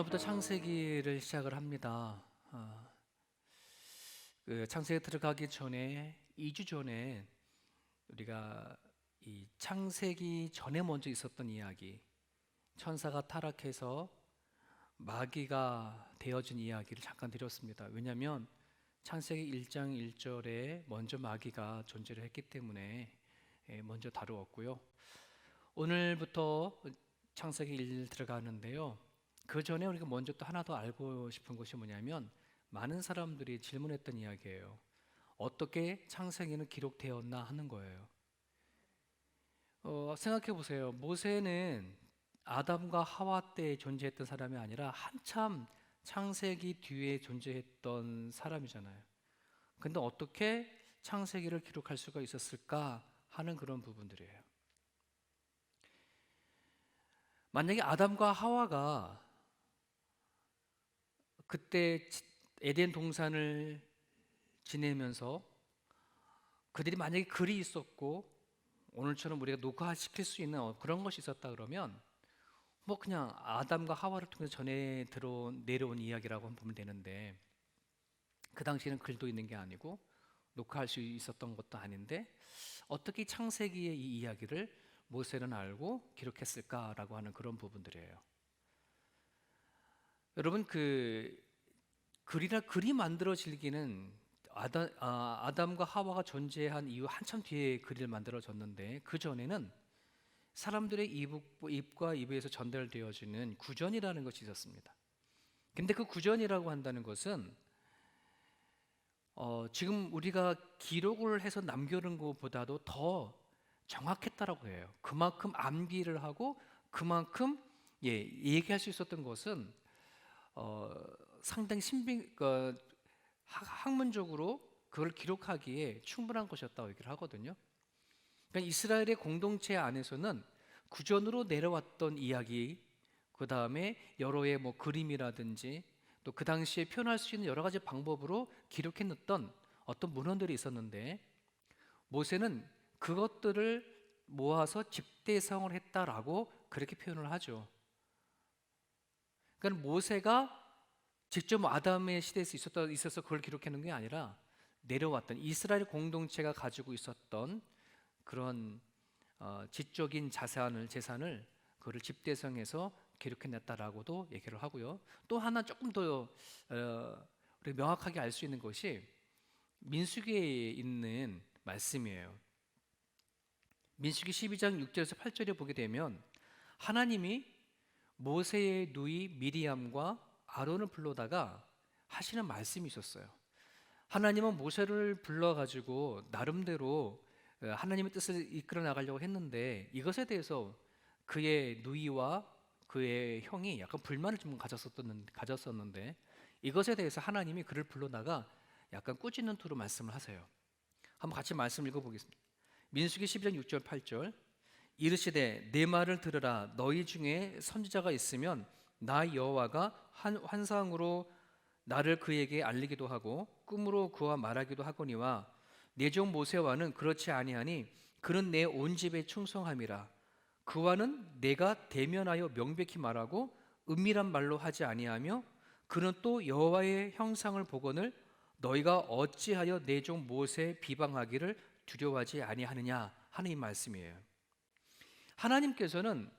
오늘부터 창세기를 시작을 합니다. 창세기 들어가기 전에 2주 전에 우리가 이 창세기 전에 먼저 있었던 이야기, 천사가 타락해서 마귀가 되어진 이야기를 잠깐 드렸습니다. 왜냐하면 창세기 1장 1절에 먼저 마귀가 존재를 했기 때문에 먼저 다루었고요. 오늘부터 창세기 1 들어가는데요. 그 전에 우리가 먼저 또 하나 더 알고 싶은 것이 뭐냐면, 많은 사람들이 질문했던 이야기예요. 어떻게 창세기는 기록되었나 하는 거예요. 생각해 보세요. 모세는 아담과 하와 때 존재했던 사람이 아니라 한참 창세기 뒤에 존재했던 사람이잖아요. 근데 어떻게 창세기를 기록할 수가 있었을까 하는 그런 부분들이에요. 만약에 아담과 하와가 그때 에덴 동산을 지내면서 그들이 만약에 글이 있었고 오늘처럼 우리가 녹화시킬 수 있는 그런 것이 있었다 그러면 뭐 그냥 아담과 하와를 통해서 전해 내려온 이야기라고 보면 되는데, 그 당시에는 글도 있는 게 아니고 녹화할 수 있었던 것도 아닌데 어떻게 창세기의 이 이야기를 모세는 알고 기록했을까라고 하는 그런 부분들이에요. 여러분, 글이 만들어지기는 아담과 하와가 존재한 이후 한참 뒤에 글이 만들어졌는데, 그 전에는 사람들의 입과 입에서 전달되어지는 구전이라는 것이 있었습니다. 근데 그 구전이라고 한다는 것은 지금 우리가 기록을 해서 남겨놓은 것보다도 더 정확했다라고 해요. 그만큼 암기를 하고 그만큼 얘기할 수 있었던 것은 상당히 학문적으로 그걸 기록하기에 충분한 것이었다고 얘기를 하거든요. 그러니까 이스라엘의 공동체 안에서는 구전으로 내려왔던 이야기, 그 다음에 여러의 그림이라든지 또 그 당시에 표현할 수 있는 여러 가지 방법으로 기록해놨던 어떤 문헌들이 있었는데, 모세는 그것들을 모아서 집대성을 했다라고 그렇게 표현을 하죠. 그러니까 모세가 직접 아담의 시대에서 있어서 그걸 기록하는 게 아니라 내려왔던 이스라엘 공동체가 가지고 있었던 그런 지적인 재산을 그를 집대성해서 기록해냈다라고도 얘기를 하고요. 또 하나 조금 더 우리 명확하게 알 수 있는 것이 민수기에 있는 말씀이에요. 민수기 12장 6절에서 8절에 보게 되면 하나님이 모세의 누이 미리암과 아론을 불러다가 하시는 말씀이 있었어요. 하나님은 모세를 불러가지고 나름대로 하나님의 뜻을 이끌어 나가려고 했는데, 이것에 대해서 그의 누이와 그의 형이 약간 불만을 좀 가졌었는데, 이것에 대해서 하나님이 그를 불러다가 약간 꾸짖는 투로 말씀을 하세요. 한번 같이 말씀 읽어보겠습니다. 민수기 12장 6절 8절. 이르시되 내 말을 들으라. 너희 중에 선지자가 있으면 나 여호와가 환상으로 나를 그에게 알리기도 하고 꿈으로 그와 말하기도 하거니와 내 종 모세와는 그렇지 아니하니 그는 내 온 집에 충성함이라. 그와는 내가 대면하여 명백히 말하고 은밀한 말로 하지 아니하며 그는 또 여호와의 형상을 보거늘 너희가 어찌하여 내 종 모세 비방하기를 두려워하지 아니하느냐 하는 이 말씀이에요. 하나님께서는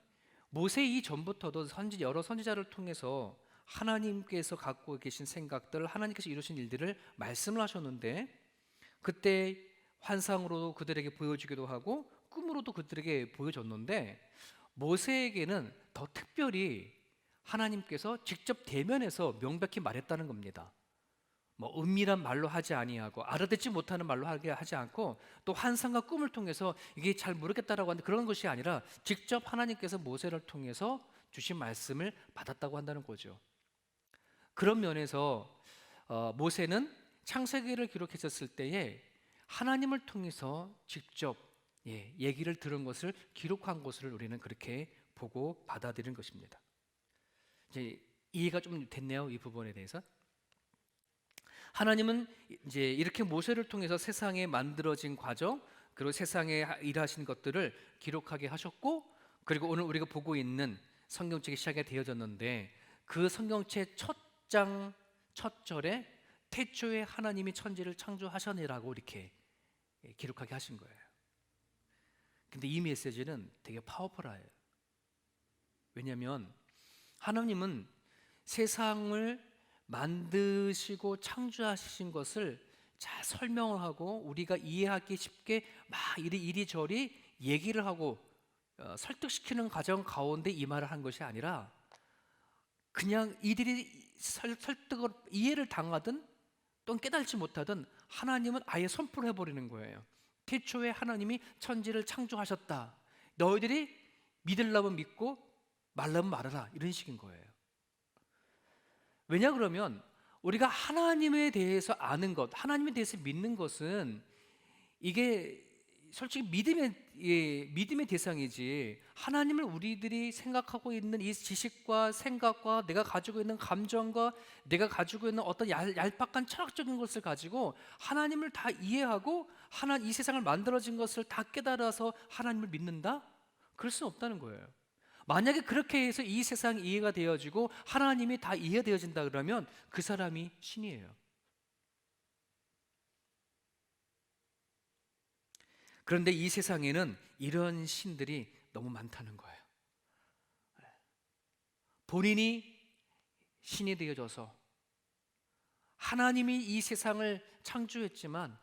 모세 이전부터도 여러 선지자를 통해서 하나님께서 갖고 계신 생각들, 하나님께서 이루신 일들을 말씀을 하셨는데, 그때 환상으로 그들에게 보여주기도 하고 꿈으로도 그들에게 보여줬는데, 모세에게는 더 특별히 하나님께서 직접 대면해서 명백히 말했다는 겁니다. 은밀한 말로 하지 아니하고 알아듣지 못하는 말로 하지 않고, 또 환상과 꿈을 통해서 이게 잘 모르겠다라고 하는데 그런 것이 아니라 직접 하나님께서 모세를 통해서 주신 말씀을 받았다고 한다는 거죠. 그런 면에서 모세는 창세기를 기록했었을 때에 하나님을 통해서 직접 얘기를 들은 것을 기록한 것을 우리는 그렇게 보고 받아들이는 것입니다. 이제 이해가 좀 됐네요, 이 부분에 대해서. 하나님은 이제 이렇게 모세를 통해서 세상에 만들어진 과정, 그리고 세상에 일하신 것들을 기록하게 하셨고, 그리고 오늘 우리가 보고 있는 성경책이 시작이 되어졌는데, 그 성경책 첫 장 첫 절에 태초에 하나님이 천지를 창조하셨니라고 이렇게 기록하게 하신 거예요. 근데 이 메시지는 되게 파워풀해요. 왜냐하면 하나님은 세상을 만드시고 창조하신 것을 잘 설명을 하고 우리가 이해하기 쉽게 막 이리저리 얘기를 하고 설득시키는 과정 가운데 이 말을 한 것이 아니라 그냥 이들이 설득을 이해를 당하든 또 깨달지 못하든 하나님은 아예 선포를 해버리는 거예요. 태초에 하나님이 천지를 창조하셨다. 너희들이 믿으려면 믿고 말라면 말하라. 이런 식인 거예요. 왜냐 그러면 우리가 하나님에 대해서 아는 것, 하나님에 대해서 믿는 것은 이게 솔직히 믿음의 대상이지, 하나님을 우리들이 생각하고 있는 이 지식과 생각과 내가 가지고 있는 감정과 내가 가지고 있는 어떤 얄팍한 철학적인 것을 가지고 하나님을 다 이해하고 이 세상을 만들어진 것을 다 깨달아서 하나님을 믿는다? 그럴 수는 없다는 거예요. 만약에 그렇게 해서 이 세상이 이해가 되어지고 하나님이 다 이해되어진다 그러면 그 사람이 신이에요. 그런데 이 세상에는 이런 신들이 너무 많다는 거예요. 본인이 신이 되어져서 하나님이 이 세상을 창조했지만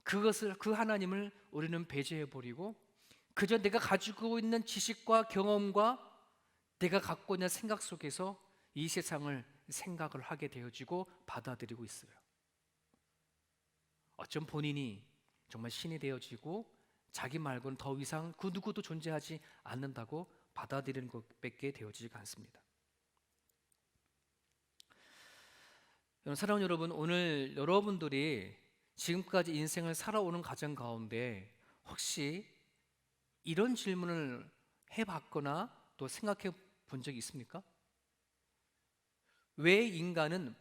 그 하나님을 우리는 배제해 버리고 그저 내가 가지고 있는 지식과 경험과 내가 갖고 있는 생각 속에서 이 세상을 생각을 하게 되어지고 받아들이고 있어요. 어쩜 본인이 정말 신이 되어지고 자기 말고는 더 이상 그 누구도 존재하지 않는다고 받아들이는 것밖에 되어지지가 않습니다. 사랑하는 여러분, 오늘 여러분들이 지금까지 인생을 살아오는 과정 가운데 혹시 이런 질문을 해봤거나 또 생각해 본 적이 있습니까? 왜 인간은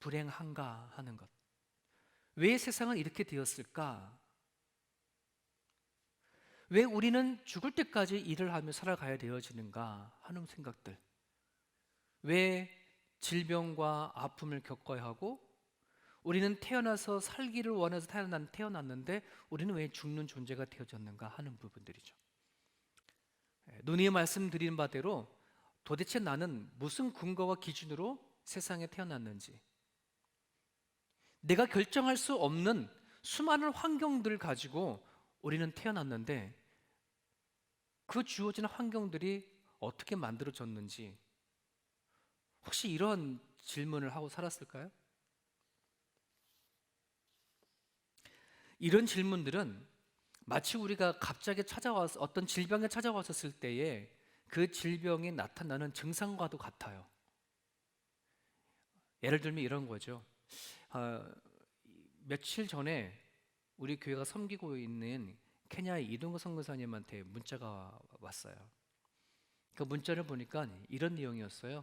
불행한가 하는 것, 왜 세상은 이렇게 되었을까? 왜 우리는 죽을 때까지 일을 하며 살아가야 되어지는가 하는 생각들, 왜 질병과 아픔을 겪어야 하고 우리는 태어나서 살기를 원해서 태어났는데 우리는 왜 죽는 존재가 되어졌는가 하는 부분들이죠. 논의의 말씀드린 바대로 도대체 나는 무슨 근거와 기준으로 세상에 태어났는지, 내가 결정할 수 없는 수많은 환경들을 가지고 우리는 태어났는데 그 주어진 환경들이 어떻게 만들어졌는지 혹시 이런 질문을 하고 살았을까요? 이런 질문들은 마치 우리가 갑자기 찾아와서 어떤 질병에 찾아왔었을 때에 그 질병이 나타나는 증상과도 같아요. 예를 들면 이런 거죠. 며칠 전에 우리 교회가 섬기고 있는 케냐의 이동거 선교사님한테 문자가 왔어요. 그 문자를 보니까 이런 내용이었어요.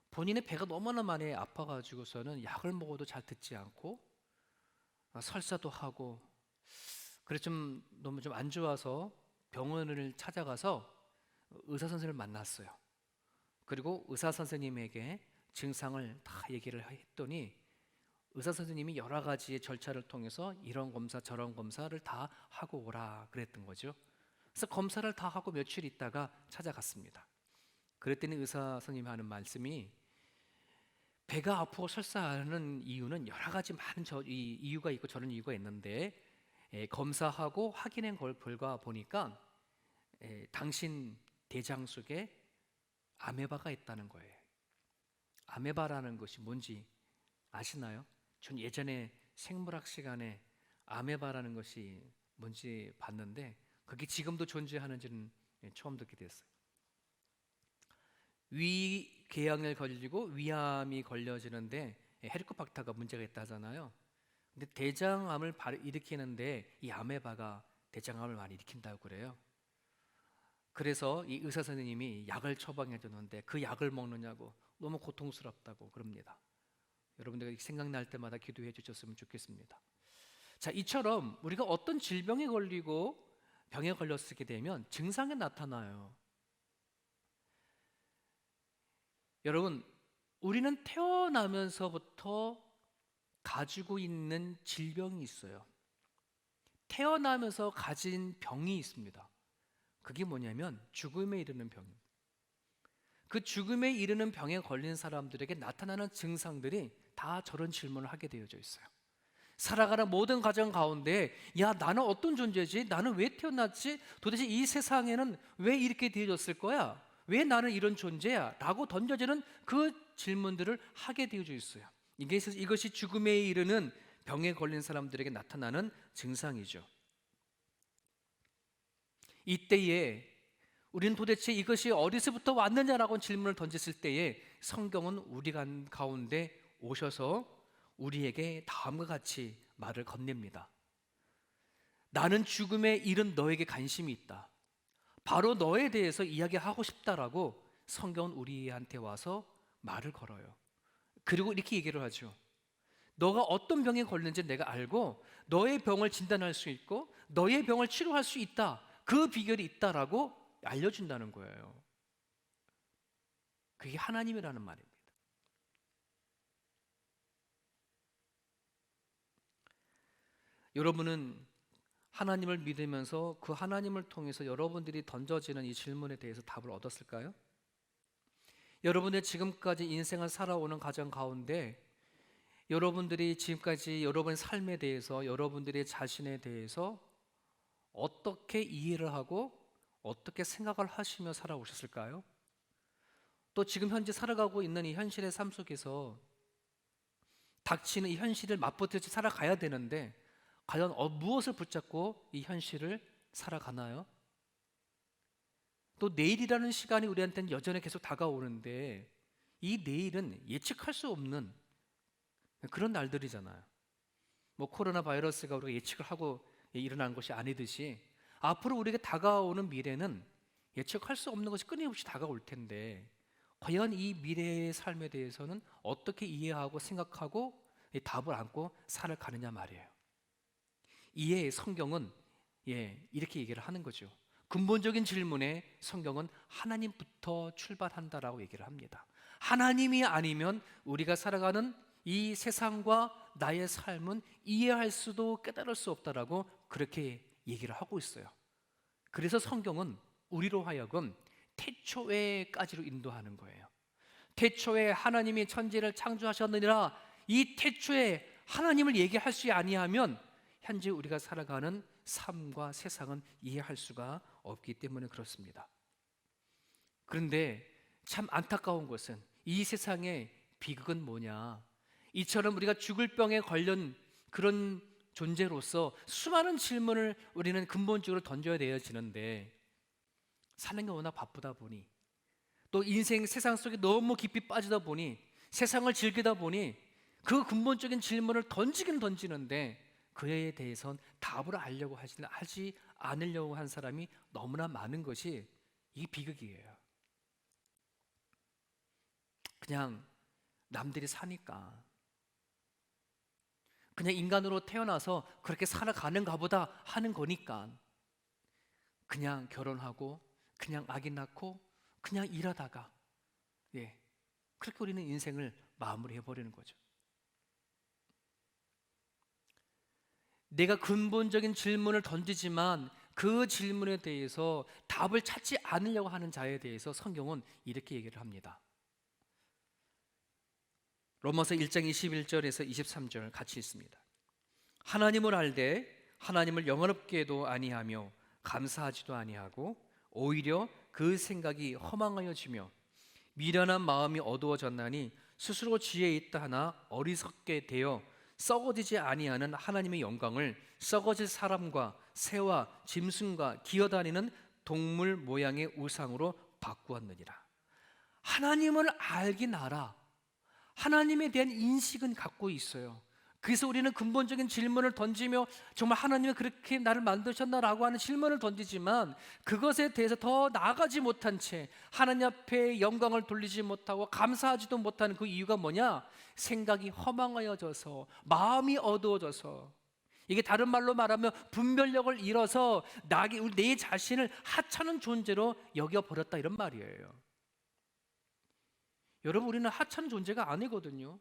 본인의 배가 너무나 많이 아파가지고서는 약을 먹어도 잘 듣지 않고 설사도 하고 그래 너무 좀 안 좋아서 병원을 찾아가서 의사 선생님을 만났어요. 그리고 의사 선생님에게 증상을 다 얘기를 했더니 의사 선생님이 여러 가지의 절차를 통해서 이런 검사 저런 검사를 다 하고 오라 그랬던 거죠. 그래서 검사를 다 하고 며칠 있다가 찾아갔습니다. 그랬더니 의사 선생님이 하는 말씀이 배가 아프고 설사하는 이유는 여러 가지 많은 이유가 있고 저런 이유가 있는데 검사하고 확인한 결과 보니까 당신 대장 속에 아메바가 있다는 거예요. 아메바라는 것이 뭔지 아시나요? 전 예전에 생물학 시간에 아메바라는 것이 뭔지 봤는데 그게 지금도 존재하는지는 처음 듣게 됐어요. 위궤양을 걸리고 위암이 걸려지는데 헤리코박터가 문제가 있다 하잖아요. 근데 대장암을 일으키는데 이 아메바가 대장암을 많이 일으킨다고 그래요. 그래서 이 의사 선생님이 약을 처방해 줬는데 그 약을 먹느냐고 너무 고통스럽다고 그럽니다. 여러분들 생각날 때마다 기도해 주셨으면 좋겠습니다. 자, 이처럼 우리가 어떤 질병에 걸리고 병에 걸렸게 되면 증상이 나타나요. 여러분, 우리는 태어나면서부터 가지고 있는 질병이 있어요. 태어나면서 가진 병이 있습니다. 그게 뭐냐면 죽음에 이르는 병입니다. 그 죽음에 이르는 병에 걸린 사람들에게 나타나는 증상들이 다 저런 질문을 하게 되어져 있어요. 살아가는 모든 가정 가운데, 야, 나는 어떤 존재지? 나는 왜 태어났지? 도대체 이 세상에는 왜 이렇게 되어졌을 거야? 왜 나는 이런 존재야? 라고 던져지는 그 질문들을 하게 되어져 있어요. 이것이 죽음에 이르는 병에 걸린 사람들에게 나타나는 증상이죠. 이때에 우리는 도대체 이것이 어디서부터 왔느냐라고 질문을 던졌을 때에 성경은 우리 가운데 오셔서 우리에게 다음과 같이 말을 건넵니다. 나는 죽음에 이른 너에게 관심이 있다. 바로 너에 대해서 이야기하고 싶다라고 성경은 우리한테 와서 말을 걸어요. 그리고 이렇게 얘기를 하죠. 너가 어떤 병에 걸렸는지 내가 알고 너의 병을 진단할 수 있고 너의 병을 치료할 수 있다. 그 비결이 있다라고 알려준다는 거예요. 그게 하나님이라는 말입니다. 여러분은 하나님을 믿으면서 그 하나님을 통해서 여러분들이 던져지는 이 질문에 대해서 답을 얻었을까요? 여러분의 지금까지 인생을 살아오는 과정 가운데 여러분들이 지금까지 여러분의 삶에 대해서 여러분들의 자신에 대해서 어떻게 이해를 하고 어떻게 생각을 하시며 살아오셨을까요? 또 지금 현재 살아가고 있는 이 현실의 삶 속에서 닥치는 이 현실을 맞붙듯이 살아가야 되는데 과연 무엇을 붙잡고 이 현실을 살아가나요? 또 내일이라는 시간이 우리한테는 여전히 계속 다가오는데 이 내일은 예측할 수 없는 그런 날들이잖아요. 뭐 코로나 바이러스가 우리가 예측을 하고 일어난 것이 아니듯이 앞으로 우리에게 다가오는 미래는 예측할 수 없는 것이 끊임없이 다가올 텐데 과연 이 미래의 삶에 대해서는 어떻게 이해하고 생각하고 이 답을 안고 살아가느냐 말이에요. 이에 성경은 이렇게 얘기를 하는 거죠. 근본적인 질문에 성경은 하나님부터 출발한다라고 얘기를 합니다. 하나님이 아니면 우리가 살아가는 이 세상과 나의 삶은 이해할 수도 깨달을 수 없다라고 그렇게 얘기를 하고 있어요. 그래서 성경은 우리로 하여금 태초에까지로 인도하는 거예요. 태초에 하나님이 천지를 창조하셨느니라. 이 태초에 하나님을 얘기할 수 아니하면 현재 우리가 살아가는 삶과 세상은 이해할 수가 없기 때문에 그렇습니다. 그런데 참 안타까운 것은 이 세상의 비극은 뭐냐? 이처럼 우리가 죽을 병에 걸린 그런 존재로서 수많은 질문을 우리는 근본적으로 던져야 되어지는데 사는 게 워낙 바쁘다 보니 또 인생 세상 속에 너무 깊이 빠지다 보니 세상을 즐기다 보니 그 근본적인 질문을 던지긴 던지는데 그에 대해선 답을 알려고 하지 않으려고 한 사람이 너무나 많은 것이 이 비극이에요. 그냥 남들이 사니까 그냥 인간으로 태어나서 그렇게 살아가는가 보다 하는 거니까 그냥 결혼하고 그냥 아기 낳고 그냥 일하다가 그렇게 우리는 인생을 마무리해버리는 거죠. 내가 근본적인 질문을 던지지만 그 질문에 대해서 답을 찾지 않으려고 하는 자에 대해서 성경은 이렇게 얘기를 합니다. 로마서 1장 21절에서 23절 같이 읽습니다. 하나님을 알되 하나님을 영원롭게도 아니하며 감사하지도 아니하고 오히려 그 생각이 허망하여지며 미련한 마음이 어두워졌나니 스스로 지혜 있다 하나 어리석게 되어 썩어지지 아니하는 하나님의 영광을 썩어질 사람과 새와 짐승과 기어다니는 동물 모양의 우상으로 바꾸었느니라. 하나님을 알긴 알아. 하나님에 대한 인식은 갖고 있어요. 그래서 우리는 근본적인 질문을 던지며 정말 하나님이 그렇게 나를 만드셨나라고 하는 질문을 던지지만 그것에 대해서 더 나아가지 못한 채 하나님 앞에 영광을 돌리지 못하고 감사하지도 못하는 그 이유가 뭐냐? 생각이 허망하여져서 마음이 어두워져서 이게 다른 말로 말하면 분별력을 잃어서 내 자신을 하찮은 존재로 여겨버렸다 이런 말이에요. 여러분, 우리는 하찮은 존재가 아니거든요.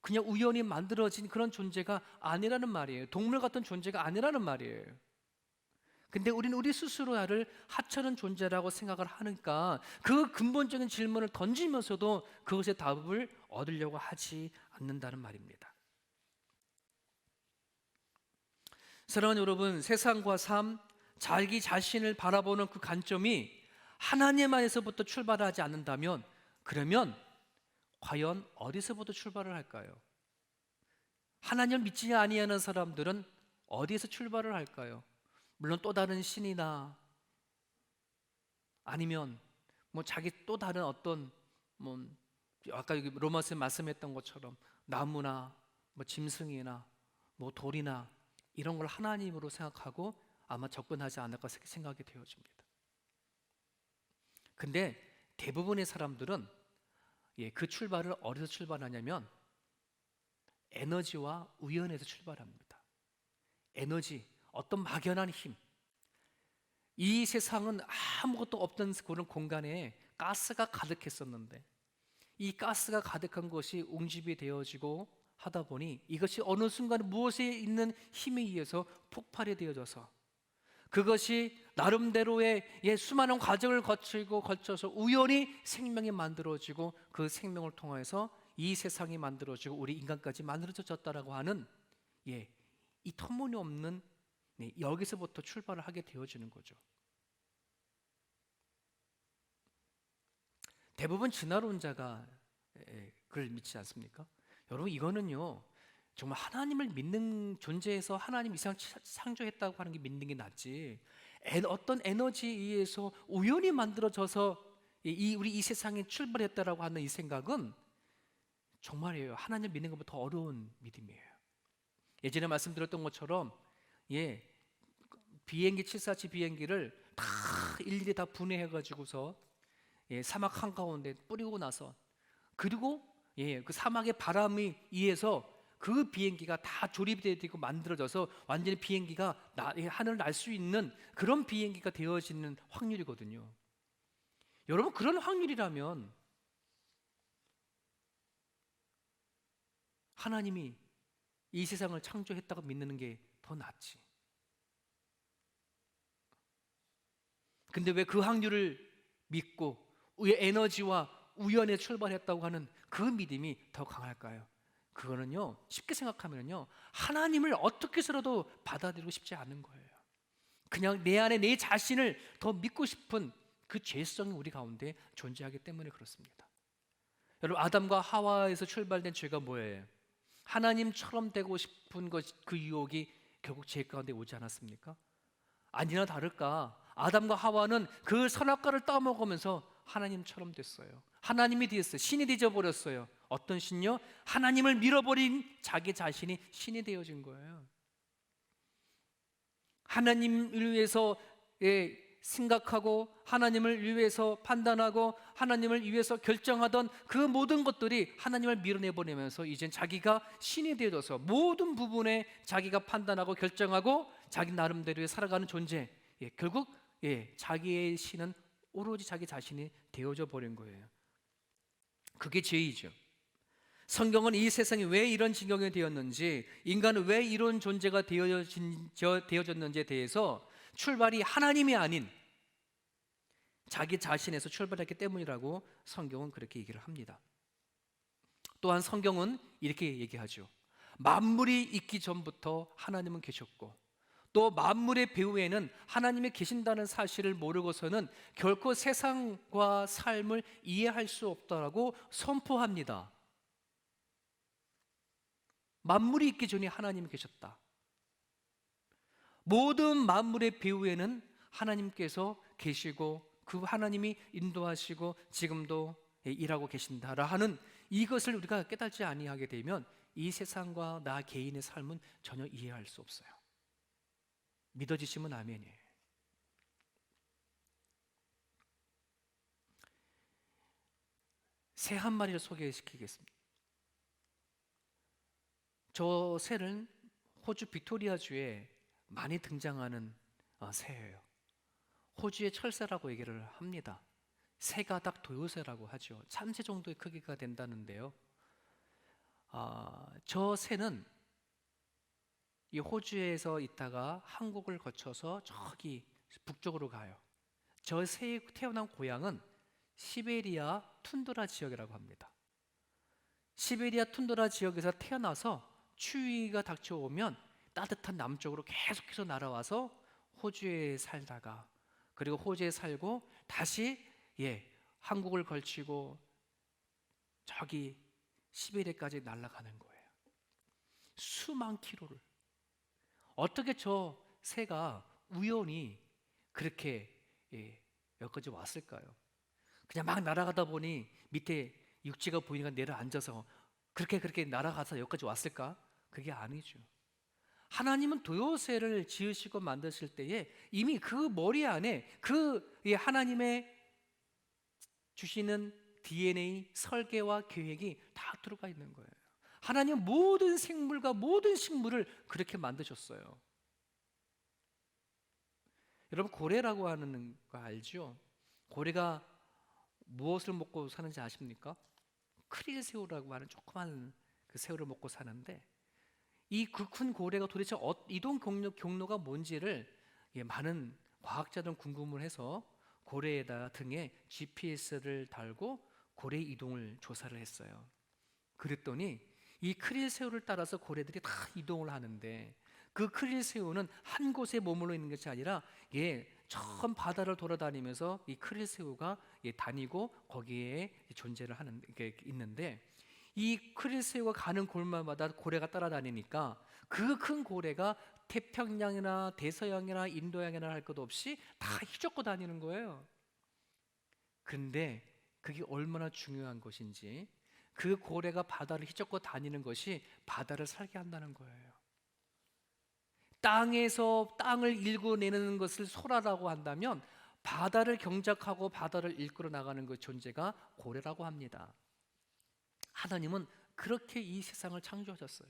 그냥 우연히 만들어진 그런 존재가 아니라는 말이에요. 동물 같은 존재가 아니라는 말이에요. 근데 우리는 우리 스스로를 하찮은 존재라고 생각을 하니까 그 근본적인 질문을 던지면서도 그것의 답을 얻으려고 하지 않는다는 말입니다. 사랑하는 여러분, 세상과 삶, 자기 자신을 바라보는 그 관점이 하나님 안에서부터 출발하지 않는다면, 그러면 과연 어디서부터 출발을 할까요? 하나님을 믿지 아니하는 사람들은 어디에서 출발을 할까요? 물론 또 다른 신이나 아니면 뭐 자기 또 다른 어떤 뭐 아까 여기 로마서에 말씀했던 것처럼 나무나 뭐 짐승이나 뭐 돌이나 이런 걸 하나님으로 생각하고 아마 접근하지 않을까 생각이 되어집니다. 근데 대부분의 사람들은 그 출발을 어디서 출발하냐면 에너지와 우연에서 출발합니다. 에너지, 어떤 막연한 힘. 이 세상은 아무것도 없던 그런 공간에 가스가 가득했었는데 이 가스가 가득한 것이 웅집이 되어지고 하다 보니 이것이 어느 순간 무엇에 있는 힘에 의해서 폭발이 되어져서 그것이 나름대로의 수많은 과정을 거쳐서 우연히 생명이 만들어지고 그 생명을 통해서 이 세상이 만들어지고 우리 인간까지 만들어졌다라고 하는 이 터무니없는 여기서부터 출발을 하게 되어지는 거죠. 대부분 진화론자가 그걸 믿지 않습니까? 여러분, 이거는요 정말 하나님을 믿는 존재에서 하나님 이상 창조했다고 하는 게 믿는 게 낫지, 어떤 에너지에 의해서 우연히 만들어져서 우리 이 세상에 출발했다라고 하는 이 생각은 정말이에요, 하나님 믿는 것보다 더 어려운 믿음이에요. 예전에 말씀드렸던 것처럼 비행기 747 비행기를 다 일일이 다 분해해가지고서 사막 한가운데 뿌리고 나서 그리고 그 사막의 바람에 의해서 그 비행기가 다 조립이 되고 만들어져서 완전히 비행기가 하늘을 날 수 있는 그런 비행기가 되어지는 확률이거든요. 여러분, 그런 확률이라면 하나님이 이 세상을 창조했다고 믿는 게 더 낫지. 근데 왜 그 확률을 믿고 에너지와 우연에 출발했다고 하는 그 믿음이 더 강할까요? 그거는요 쉽게 생각하면요 하나님을 어떻게 해서라도 받아들이고 싶지 않은 거예요. 그냥 내 안에 내 자신을 더 믿고 싶은 그 죄성이 우리 가운데 존재하기 때문에 그렇습니다. 여러분, 아담과 하와에서 출발된 죄가 뭐예요? 하나님처럼 되고 싶은 그 유혹이 결국 죄 가운데 오지 않았습니까? 아니나 다를까 아담과 하와는 그 선악과를 따먹으면서 하나님처럼 됐어요. 하나님이 되었어요. 신이 되어버렸어요. 어떤 신요? 하나님을 밀어버린 자기 자신이 신이 되어진 거예요. 하나님을 위해서 생각하고 하나님을 위해서 판단하고 하나님을 위해서 결정하던 그 모든 것들이 하나님을 밀어내버리면서 이젠 자기가 신이 되어져서 모든 부분에 자기가 판단하고 결정하고 자기 나름대로 살아가는 존재, 결국 자기의 신은 오로지 자기 자신이 되어져 버린 거예요. 그게 죄이죠. 성경은 이 세상이 왜 이런 지경이 되었는지, 인간은 왜 이런 존재가 되어졌는지에 대해서 출발이 하나님이 아닌 자기 자신에서 출발했기 때문이라고 성경은 그렇게 얘기를 합니다. 또한 성경은 이렇게 얘기하죠. 만물이 있기 전부터 하나님은 계셨고 또 만물의 배후에는 하나님이 계신다는 사실을 모르고서는 결코 세상과 삶을 이해할 수 없다라고 선포합니다. 만물이 있기 전에 하나님이 계셨다. 모든 만물의 배후에는 하나님께서 계시고 그 하나님이 인도하시고 지금도 일하고 계신다라 하는 이것을 우리가 깨닫지 아니하게 되면 이 세상과 나 개인의 삶은 전혀 이해할 수 없어요. 믿어지시면 아멘이에요. 새 한 마리를 소개시키겠습니다. 저 새는 호주 빅토리아주에 많이 등장하는 새예요. 호주의 철새라고 얘기를 합니다. 새가 딱 도요새라고 하죠. 참새 정도의 크기가 된다는데요. 저 새는 이 호주에서 있다가 한국을 거쳐서 저기 북쪽으로 가요. 저 새의 태어난 고향은 시베리아 툰드라 지역이라고 합니다. 시베리아 툰드라 지역에서 태어나서 추위가 닥쳐오면 따뜻한 남쪽으로 계속해서 날아와서 호주에 살다가, 그리고 호주에 살고 다시 한국을 걸치고 저기 시베리아까지 날아가는 거예요. 수만 킬로를. 어떻게 저 새가 우연히 그렇게 여기까지 왔을까요? 그냥 막 날아가다 보니 밑에 육지가 보이니까 내려앉아서 그렇게 날아가서 여기까지 왔을까? 그게 아니죠. 하나님은 도요새를 지으시고 만드실 때에 이미 그 머리 안에 그 하나님의 주시는 DNA, 설계와 계획이 다 들어가 있는 거예요. 하나님은 모든 생물과 모든 식물을 그렇게 만드셨어요. 여러분, 고래라고 하는 거 알죠? 고래가 무엇을 먹고 사는지 아십니까? 크릴새우라고 하는 조그만 그 새우를 먹고 사는데, 이 그 큰 고래가 도대체 이동 경로가 뭔지를 많은 과학자들은 궁금을 해서 고래에다 등에 GPS를 달고 고래 이동을 조사를 했어요. 그랬더니 이 크릴새우를 따라서 고래들이 다 이동을 하는데, 그 크릴새우는 한 곳에 머물러 있는 것이 아니라 전 바다를 돌아다니면서 이 크릴새우가 다니고 거기에 존재를 하는 게 있는데, 이 크릴새우가 가는 골마다 고래가 따라다니니까 그 큰 고래가 태평양이나 대서양이나 인도양이나 할 것 없이 다 휘젓고 다니는 거예요. 근데 그게 얼마나 중요한 것인지, 그 고래가 바다를 휘젓고 다니는 것이 바다를 살게 한다는 거예요. 땅에서 땅을 일궈내는 것을 소라라고 한다면, 바다를 경작하고 바다를 이끌어 나가는 그 존재가 고래라고 합니다. 하나님은 그렇게 이 세상을 창조하셨어요.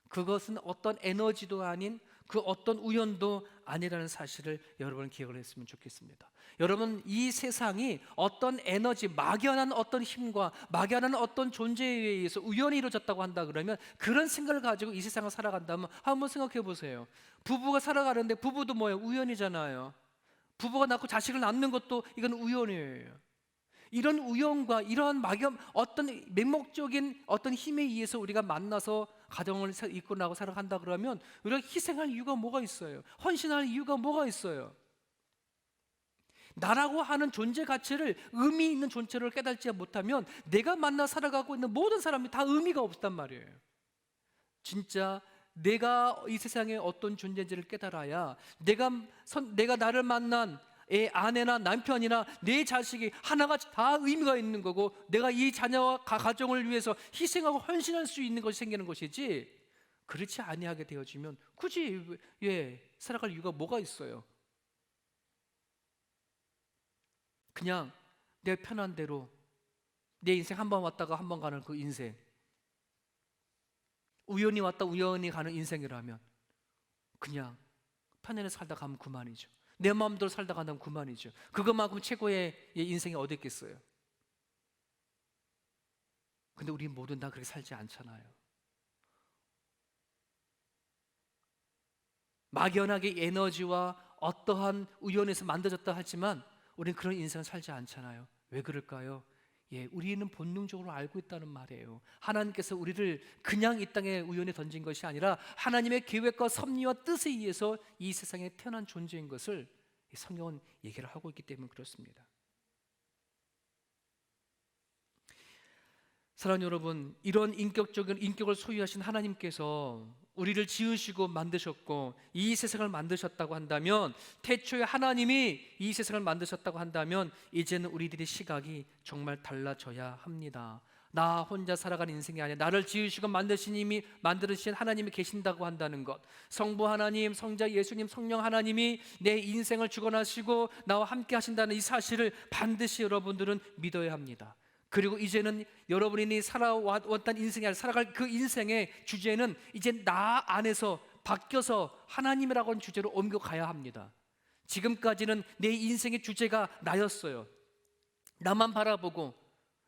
그것은 어떤 에너지도 아닌 그 어떤 우연도 아니라는 사실을 여러분 기억을 했으면 좋겠습니다. 여러분, 이 세상이 어떤 에너지, 막연한 어떤 힘과 막연한 어떤 존재에 의해서 우연히 이루어졌다고 한다 그러면, 그런 생각을 가지고 이 세상을 살아간다면 한번 생각해 보세요. 부부가 살아가는데 부부도 뭐예요? 우연이잖아요. 부부가 낳고 자식을 낳는 것도 이건 우연이에요. 이런 우연과 이러한 막연 어떤 맹목적인 어떤 힘에 의해서 우리가 만나서 가정을 이끌어 나가고 살아간다 그러면, 우리가 희생할 이유가 뭐가 있어요? 헌신할 이유가 뭐가 있어요? 나라고 하는 존재 가치를, 의미 있는 존재를 깨닫지 못하면 내가 만나 살아가고 있는 모든 사람이 다 의미가 없단 말이에요. 진짜 내가 이 세상에 어떤 존재인지를 깨달아야 내가 나를 만난 아내나 남편이나 내 자식이 하나가 다 의미가 있는 거고, 내가 이 자녀와 가정을 위해서 희생하고 헌신할 수 있는 것이 생기는 것이지, 그렇지 아니하게 되어지면 굳이 살아갈 이유가 뭐가 있어요? 그냥 내 편한 대로 내 인생 한 번 왔다가 한 번 가는 그 인생, 우연히 왔다 우연히 가는 인생이라면 그냥 편안히 살다 가면 그만이죠. 내 마음대로 살다 간다면 그만이죠. 그것만큼 최고의 인생이 어디 있겠어요? 근데 우리 모두 다 그렇게 살지 않잖아요. 막연하게 에너지와 어떠한 우연에서 만들어졌다 하지만 우리는 그런 인생을 살지 않잖아요. 왜 그럴까요? 우리는 본능적으로 알고 있다는 말이에요. 하나님께서 우리를 그냥 이 땅에 우연히 던진 것이 아니라 하나님의 계획과 섭리와 뜻에 의해서 이 세상에 태어난 존재인 것을 성경은 얘기를 하고 있기 때문에 그렇습니다. 사랑하는 여러분, 이런 인격적인 인격을 소유하신 하나님께서 우리를 지으시고 만드셨고 이 세상을 만드셨다고 한다면, 태초에 하나님이 이 세상을 만드셨다고 한다면, 이제는 우리들의 시각이 정말 달라져야 합니다. 나 혼자 살아가는 인생이 아니라 나를 지으시고 만드신 하나님이 계신다고 한다는 것, 성부 하나님, 성자 예수님, 성령 하나님이 내 인생을 주관하시고 나와 함께 하신다는 이 사실을 반드시 여러분들은 믿어야 합니다. 그리고 이제는 여러분이 살아왔던 인생이 아니라 살아갈 그 인생의 주제는 이제 나 안에서 바뀌어서 하나님이라고 하는 주제로 옮겨가야 합니다. 지금까지는 내 인생의 주제가 나였어요. 나만 바라보고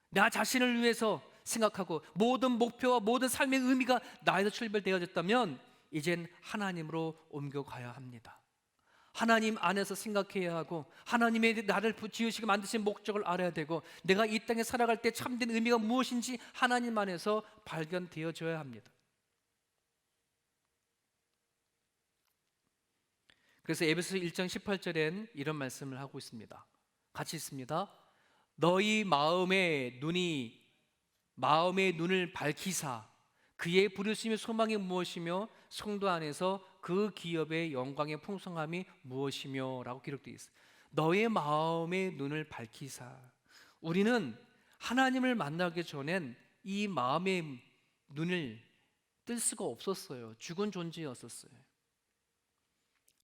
나 자신을 위해서 생각하고 모든 목표와 모든 삶의 의미가 나에서 출발되어졌다면 이젠 하나님으로 옮겨가야 합니다. 하나님 안에서 생각해야 하고 하나님의 나를 지으시고 만드신 목적을 알아야 되고 내가 이 땅에 살아갈 때 참된 의미가 무엇인지 하나님 안에서 발견되어져야 합니다. 그래서 에베소서 1장 18절엔 이런 말씀을 하고 있습니다. 같이 있습니다. 너희 마음의 눈을 밝히사 그의 부르심의 소망이 무엇이며 성도 안에서 그 기업의 영광의 풍성함이 무엇이며 라고 기록되어 있어요. 너의 마음의 눈을 밝히사. 우리는 하나님을 만나기 전엔 이 마음의 눈을 뜰 수가 없었어요. 죽은 존재였었어요.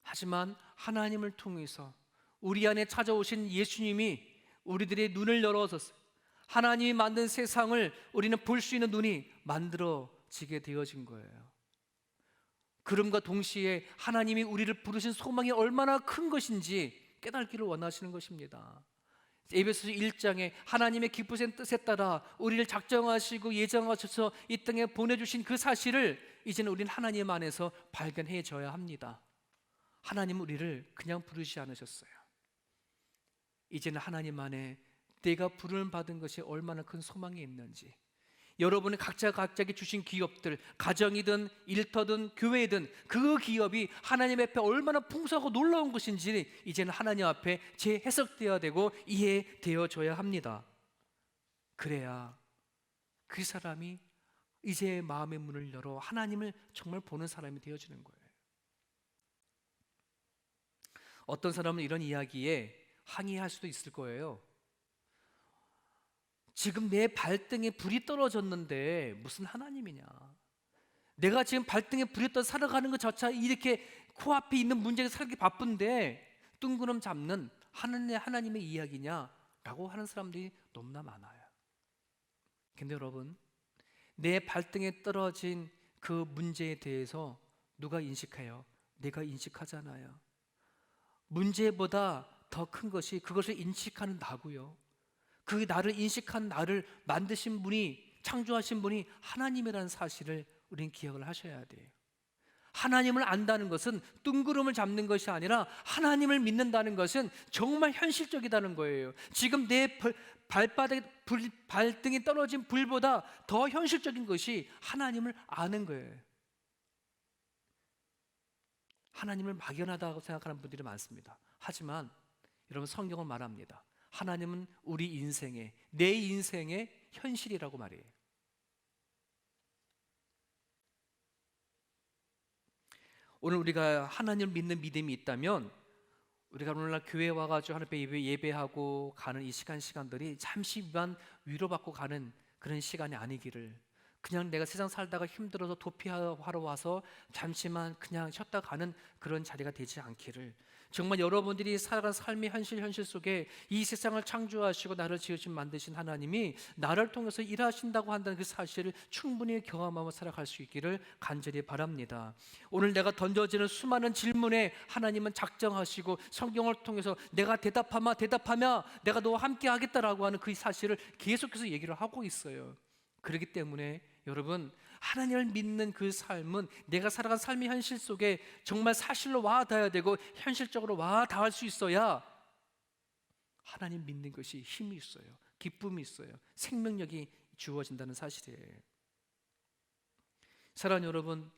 하지만 하나님을 통해서 우리 안에 찾아오신 예수님이 우리들의 눈을 열어줬어요. 하나님이 만든 세상을 우리는 볼 수 있는 눈이 만들어지게 되어진 거예요. 그럼과 동시에 하나님이 우리를 부르신 소망이 얼마나 큰 것인지 깨닫기를 원하시는 것입니다. 에베소서 1장에 하나님의 기쁘신 뜻에 따라 우리를 작정하시고 예정하셔서 이 땅에 보내주신 그 사실을 이제는 우리는 하나님 안에서 발견해져야 합니다. 하나님은 우리를 그냥 부르시지 않으셨어요. 이제는 하나님 안에 내가 부름을 받은 것이 얼마나 큰 소망이 있는지, 여러분이 각자에게 주신 기업들, 가정이든 일터든 교회든 그 기업이 하나님 앞에 얼마나 풍성하고 놀라운 것인지 이제는 하나님 앞에 재해석되어야 되고 이해되어져야 합니다. 그래야 그 사람이 이제 마음의 문을 열어 하나님을 정말 보는 사람이 되어지는 거예요. 어떤 사람은 이런 이야기에 항의할 수도 있을 거예요. 지금 내 발등에 불이 떨어졌는데 무슨 하나님이냐? 내가 지금 발등에 불이 떠 살아가는 것 자체가 이렇게 코앞에 있는 문제가 살기 바쁜데 뜬구름 잡는 하나님의 이야기냐라고 하는 사람들이 너무나 많아요. 근데 여러분, 내 발등에 떨어진 그 문제에 대해서 누가 인식해요? 내가 인식하잖아요. 문제보다 더 큰 것이 그것을 인식하는 나고요. 그 나를 인식한 나를 만드신 분이, 창조하신 분이 하나님이라는 사실을 우리는 기억을 하셔야 돼요. 하나님을 안다는 것은 뜬구름을 잡는 것이 아니라 하나님을 믿는다는 것은 정말 현실적이다는 거예요. 지금 내 발등에 떨어진 불보다 더 현실적인 것이 하나님을 아는 거예요. 하나님을 막연하다고 생각하는 분들이 많습니다. 하지만 여러분, 성경은 말합니다. 하나님은 우리 인생의, 내 인생의 현실이라고 말해요. 오늘 우리가 하나님을 믿는 믿음이 있다면 우리가 오늘날 교회에 와가지고 하나님 앞에 예배하고 가는 이 시간들이 잠시만 위로받고 가는 그런 시간이 아니기를, 그냥 내가 세상 살다가 힘들어서 도피하러 와서 잠시만 그냥 쉬었다 가는 그런 자리가 되지 않기를, 정말 여러분들이 살아간 삶의 현실 속에 이 세상을 창조하시고 나를 지으신 만드신 하나님이 나를 통해서 일하신다고 한다는 그 사실을 충분히 경험하며 살아갈 수 있기를 간절히 바랍니다. 오늘 내가 던져지는 수많은 질문에 하나님은 작정하시고 성경을 통해서 내가 대답하며 내가 너와 함께 하겠다라고 하는 그 사실을 계속해서 얘기를 하고 있어요. 그렇기 때문에 여러분, 하나님을 믿는 그 삶은 내가 살아간 삶의 현실 속에 정말 사실로 와닿아야 되고 현실적으로 와닿을 수 있어야 하나님 믿는 것이 힘이 있어요. 기쁨이 있어요. 생명력이 주어진다는 사실이에요. 사랑하는 여러분,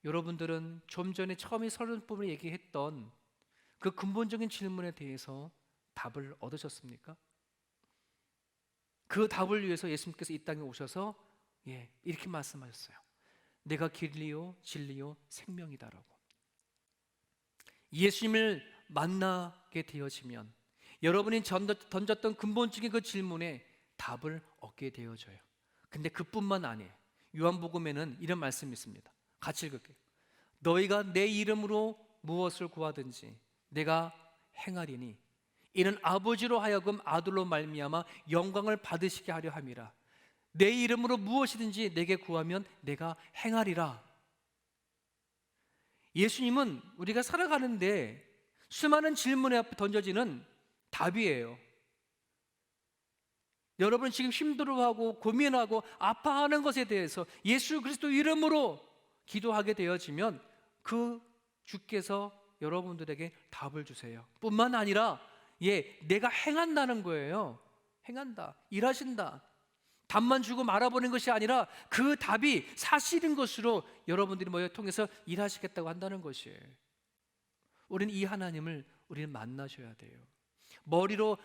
여러분들은 좀 전에 처음에 서론법을 얘기했던 그 근본적인 질문에 대해서 답을 얻으셨습니까? 그 답을 위해서 예수님께서 이 땅에 오셔서 이렇게 말씀하셨어요. 내가 길이요 진리요 생명이다라고. 예수님을 만나게 되어지면 여러분이 던졌던 근본적인 그 질문에 답을 얻게 되어져요. 근데 그뿐만 아니에요. 요한복음에는 이런 말씀이 있습니다. 같이 읽을게요. 너희가 내 이름으로 무엇을 구하든지 내가 행하리니 이는 아버지로 하여금 아들로 말미암아 영광을 받으시게 하려 함이라. 내 이름으로 무엇이든지 내게 구하면 내가 행하리라. 예수님은 우리가 살아가는데 수많은 질문에 앞에 던져지는 답이에요. 여러분 지금 힘들어하고 고민하고 아파하는 것에 대해서 예수 그리스도 이름으로 기도하게 되어지면 그 주께서 여러분들에게 답을 주세요. 뿐만 아니라 내가 행한다는 거예요. 행한다, 일하신다. 답만 주고 말아보는 것이 아니라 그 답이 사실인 것으로 여러분들이 모여 통해서 일하시겠다고 한다는 것이에요. 우리는 이 하나님을 우리는 만나셔야 돼요. 머리로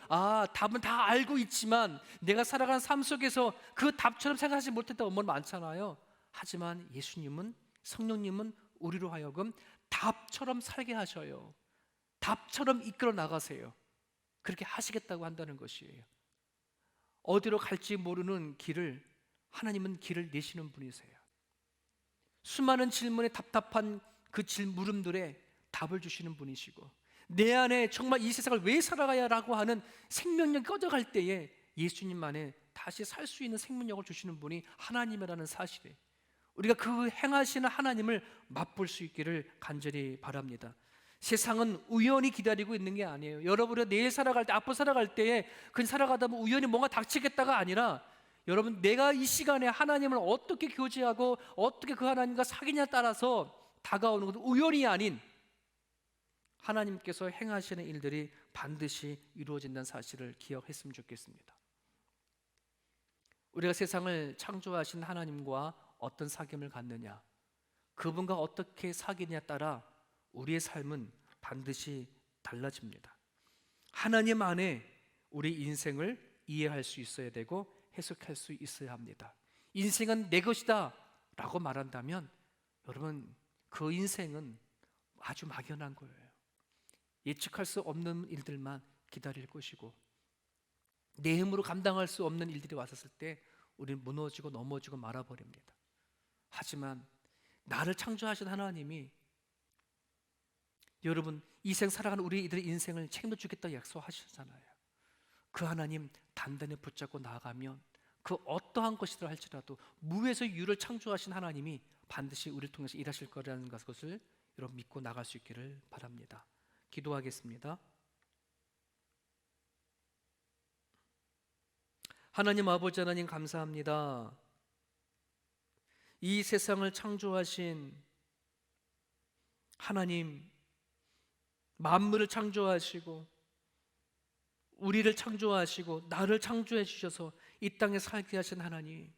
답은 다 알고 있지만 내가 살아가는 삶 속에서 그 답처럼 생각하지 못했다고 많잖아요. 하지만 예수님은, 성령님은 우리로 하여금 답처럼 살게 하셔요. 답처럼 이끌어 나가세요. 그렇게 하시겠다고 한다는 것이에요. 어디로 갈지 모르는 길을 하나님은 길을 내시는 분이세요. 수많은 질문에 답답한 그 물음들에 답을 주시는 분이시고, 내 안에 정말 이 세상을 왜 살아가야라고 하는 생명력이 꺼져갈 때에 예수님 안에 다시 살 수 있는 생명력을 주시는 분이 하나님이라는 사실에 우리가 그 행하시는 하나님을 맛볼 수 있기를 간절히 바랍니다. 세상은 우연히 기다리고 있는 게 아니에요. 여러분이 내일 살아갈 때, 앞으로 살아갈 때에 그냥 살아가다 보면 우연히 뭔가 닥치겠다가 아니라, 여러분 내가 이 시간에 하나님을 어떻게 교제하고 어떻게 그 하나님과 사귀냐에 따라서 다가오는 것은 우연이 아닌 하나님께서 행하시는 일들이 반드시 이루어진다는 사실을 기억했으면 좋겠습니다. 우리가 세상을 창조하신 하나님과 어떤 사귐을 갖느냐, 그분과 어떻게 사귀냐에 따라 우리의 삶은 반드시 달라집니다. 하나님 안에 우리 인생을 이해할 수 있어야 되고 해석할 수 있어야 합니다. 인생은 내 것이다 라고 말한다면 여러분 그 인생은 아주 막연한 거예요. 예측할 수 없는 일들만 기다릴 것이고, 내 힘으로 감당할 수 없는 일들이 왔었을 때 우리는 무너지고 넘어지고 말아버립니다. 하지만 나를 창조하신 하나님이 여러분 이 생 살아가는 우리들의 인생을 책임져 주겠다고 약속하셨잖아요. 그 하나님 단단히 붙잡고 나아가면 그 어떠한 것이라 할지라도 무에서 유를 창조하신 하나님이 반드시 우리를 통해서 일하실 거라는 것을 여러분 믿고 나갈 수 있기를 바랍니다. 기도하겠습니다. 하나님 아버지 하나님 감사합니다. 이 세상을 창조하신 하나님, 만물을 창조하시고 우리를 창조하시고 나를 창조해 주셔서 이 땅에 살게 하신 하나님,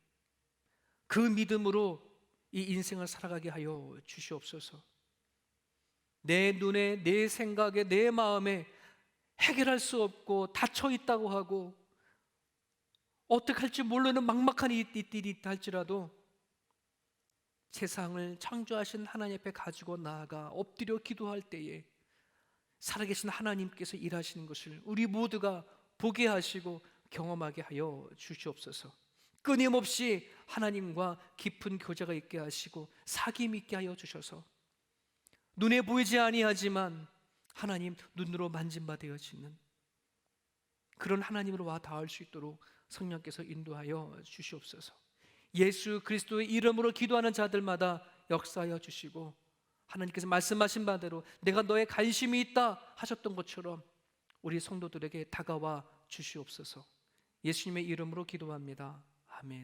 그 믿음으로 이 인생을 살아가게 하여 주시옵소서. 내 눈에, 내 생각에, 내 마음에 해결할 수 없고 닫혀 있다고 하고 어떻게 할지 모르는 막막한 일이 있다 할지라도 세상을 창조하신 하나님 앞에 가지고 나아가 엎드려 기도할 때에 살아계신 하나님께서 일하시는 것을 우리 모두가 보게 하시고 경험하게 하여 주시옵소서. 끊임없이 하나님과 깊은 교제가 있게 하시고 사귐 있게 하여 주셔서 눈에 보이지 아니하지만 하나님 눈으로 만진바 되어지는 그런 하나님으로 와 닿을 수 있도록 성령께서 인도하여 주시옵소서. 예수 그리스도의 이름으로 기도하는 자들마다 역사하여 주시고, 하나님께서 말씀하신 바대로 내가 너의 관심이 있다 하셨던 것처럼 우리 성도들에게 다가와 주시옵소서. 예수님의 이름으로 기도합니다. 아멘.